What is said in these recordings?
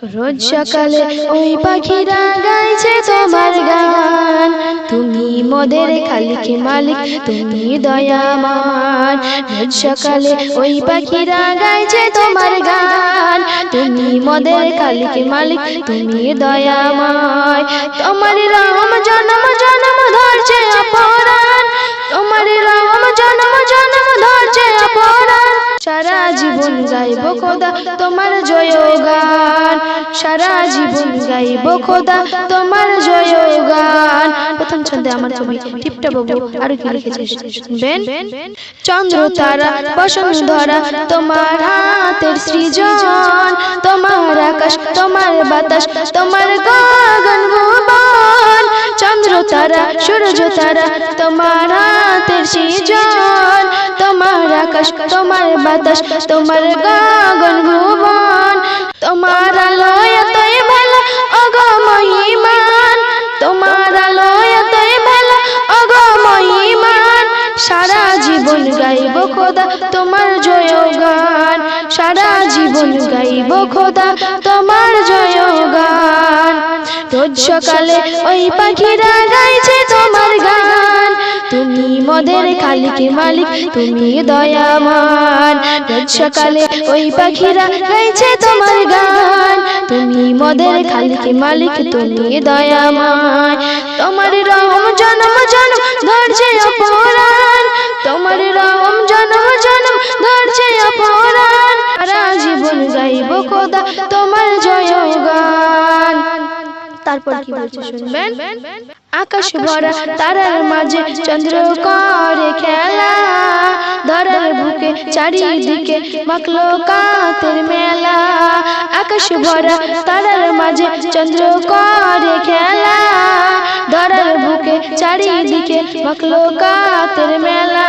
রোজ সকালে ওই পাখিরা গাইছে তোমার গান, তুমি মোদের খালিক মালিক, তুমি দয়াময়। রোজ সকালে ওই পাখিরা গাইছে তোমার গান, তুমি মোদের খালিক মালিক, তুমি দয়াময়। তোমার রহম জনম জনম ধরছে অপরাণ, তোমার রহম জনম জনম ধরছে অপরাণ। সারা জীবন গাইব খোদা তোমার জয়গান, সারা জীবন গাইব খোদা তোমার জয়গান। প্রথম ছন্দে আমার ছবি টিপটা বাবু আর কি লিখেছে শুনবেন। চন্দ্র তারা বসুন্ধরা তোমার হাতের সৃজন, তোমার আকাশ তোমার বাতাস তোমার গগন ভুবন। চন্দ্র তারা সূর্য তারা তোমার হাতের সৃজন, তোমার আকাশ তোমার বাতাস তোমার গগন ভুবন। তোমার আলোয় এতই ভালো ওগো মহিমান, তোমার আলোয় এতই ভালো ওগো মহিমান। সারা জীবন গাইব খোদা তোমার জয়গান, সারা জীবন গাইব খোদা তোমার জয়গান। রোজ সকালে ওই পাখিরা গাইছে তোমার গান, তুমি মোদের খালিক মালিক, তুমি দয়াময়। রোজ সকালে ওই পাখিরা গাইছে তোমার গান, তুমি মোদের খালিক মালিক, তুমি দয়াময়। তোমার রহম জনম জনম ধরছে অপরাণ, তোমার রহম জনম জনম ধরছে অপরাণ। সারা জীবন গাইব খোদা তোমার জয়গান। তারপর কি বলছে শুনবেন। আকাশ ভরা তারার মাঝে চন্দ্র করে খেলা, ধরার বুকে চারিদিকে মাখলো কাতের মেলা। আকাশ ভরা তারার মাঝে চন্দ্র করে খেলা, ধরার বুকে চারিদিকে মাখলো কাতের মেলা।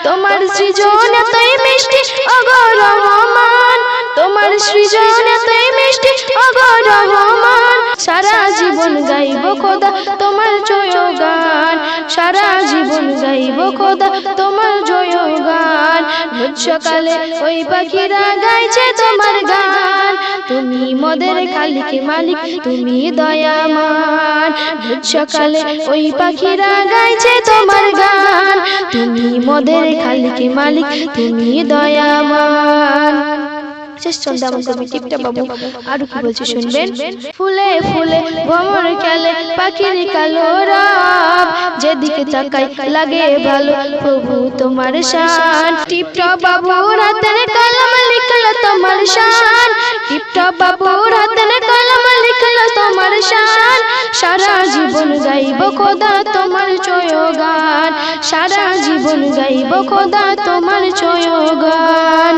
তোমার সৃজন এতই মিষ্টি ওগো রহমান, তোমার সৃজন এতই মিষ্টি ওগো রহমান। সারা জীবন গাইব খোদা তোমার জয়গান, সারা জীবন গাইব খোদা তোমার জয়গান। রোজ সকালে ওই পাখিরা গাইছে তোমার গান, তুমি মোদের খালিক মালিক, তুমি দয়াময়। রোজ সকালে ওই পাখিরা গাইছে তোমার গান, তুমি মোদের খালিক মালিক, তুমি দয়াময়। শেষ ছন্দে আমার কবি টিপটা বাবু আর কি বলছে শুনবেন। ফুলে ফুলে ভ্রমর খেলে পাখির কালো রব, যেদিকে তাকাই লাগে ভালো প্রভু তোমার শান। টিপটা বাবুর হাতের কলম লিখলো তোমার শান, টিপটা বাবুর হাতের কলম লিখলো তোমার শান। সারা জীবন গাইব খোদা তোমার জয়গান, সারা জীবন গাইব খোদা তোমার জয়গান।